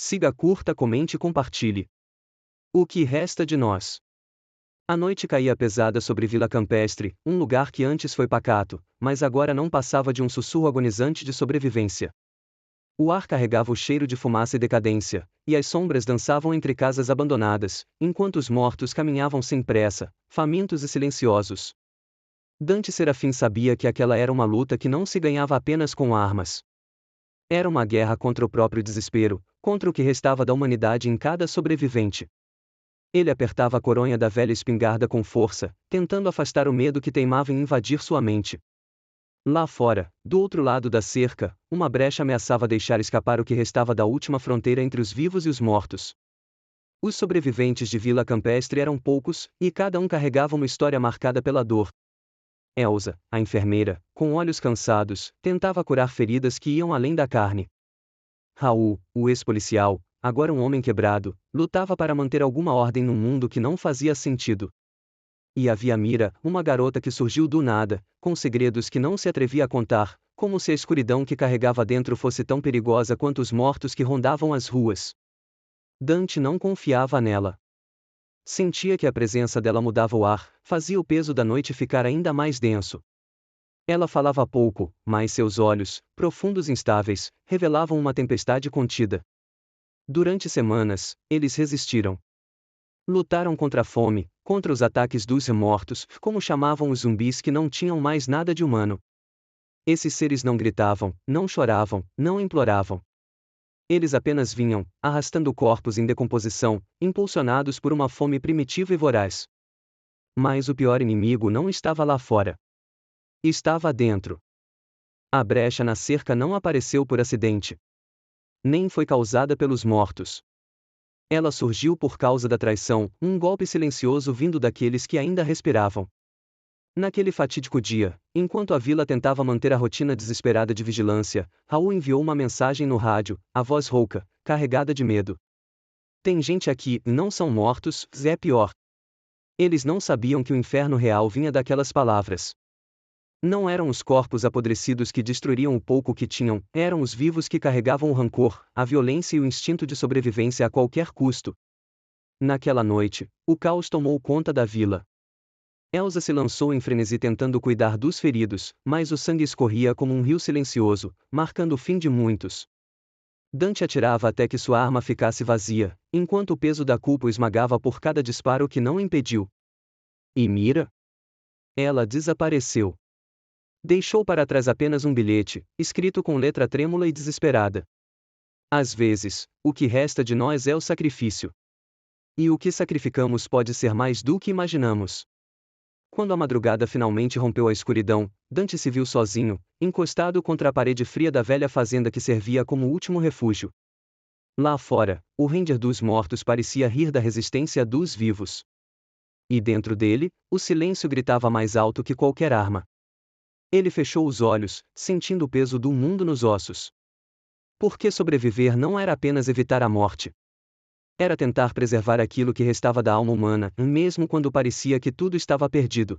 Siga, curta, comente e compartilhe. O que resta de nós? A noite caía pesada sobre Vila Campestre, um lugar que antes foi pacato, mas agora não passava de um sussurro agonizante de sobrevivência. O ar carregava o cheiro de fumaça e decadência, e as sombras dançavam entre casas abandonadas, enquanto os mortos caminhavam sem pressa, famintos e silenciosos. Dante Serafim sabia que aquela era uma luta que não se ganhava apenas com armas. Era uma guerra contra o próprio desespero, contra o que restava da humanidade em cada sobrevivente. Ele apertava a coronha da velha espingarda com força, tentando afastar o medo que teimava em invadir sua mente. Lá fora, do outro lado da cerca, uma brecha ameaçava deixar escapar o que restava da última fronteira entre os vivos e os mortos. Os sobreviventes de Vila Campestre eram poucos, e cada um carregava uma história marcada pela dor. Elsa, a enfermeira, com olhos cansados, tentava curar feridas que iam além da carne. Raul, o ex-policial, agora um homem quebrado, lutava para manter alguma ordem num mundo que não fazia sentido. E havia Mira, uma garota que surgiu do nada, com segredos que não se atrevia a contar, como se a escuridão que carregava dentro fosse tão perigosa quanto os mortos que rondavam as ruas. Dante não confiava nela. Sentia que a presença dela mudava o ar, fazia o peso da noite ficar ainda mais denso. Ela falava pouco, mas seus olhos, profundos e instáveis, revelavam uma tempestade contida. Durante semanas, eles resistiram. Lutaram contra a fome, contra os ataques dos mortos, como chamavam os zumbis que não tinham mais nada de humano. Esses seres não gritavam, não choravam, não imploravam. Eles apenas vinham, arrastando corpos em decomposição, impulsionados por uma fome primitiva e voraz. Mas o pior inimigo não estava lá fora. Estava dentro. A brecha na cerca não apareceu por acidente. Nem foi causada pelos mortos. Ela surgiu por causa da traição, um golpe silencioso vindo daqueles que ainda respiravam. Naquele fatídico dia, enquanto a vila tentava manter a rotina desesperada de vigilância, Raul enviou uma mensagem no rádio, a voz rouca, carregada de medo. Tem gente aqui, não são mortos, é pior. Eles não sabiam que o inferno real vinha daquelas palavras. Não eram os corpos apodrecidos que destruiriam o pouco que tinham, eram os vivos que carregavam o rancor, a violência e o instinto de sobrevivência a qualquer custo. Naquela noite, o caos tomou conta da vila. Elsa se lançou em frenesi tentando cuidar dos feridos, mas o sangue escorria como um rio silencioso, marcando o fim de muitos. Dante atirava até que sua arma ficasse vazia, enquanto o peso da culpa o esmagava por cada disparo que não impediu. E Mira? Ela desapareceu. Deixou para trás apenas um bilhete, escrito com letra trêmula e desesperada. Às vezes, o que resta de nós é o sacrifício. E o que sacrificamos pode ser mais do que imaginamos. Quando a madrugada finalmente rompeu a escuridão, Dante se viu sozinho, encostado contra a parede fria da velha fazenda que servia como último refúgio. Lá fora, o Ranger dos mortos parecia rir da resistência dos vivos. E dentro dele, o silêncio gritava mais alto que qualquer arma. Ele fechou os olhos, sentindo o peso do mundo nos ossos. Porque sobreviver não era apenas evitar a morte. Era tentar preservar aquilo que restava da alma humana, mesmo quando parecia que tudo estava perdido.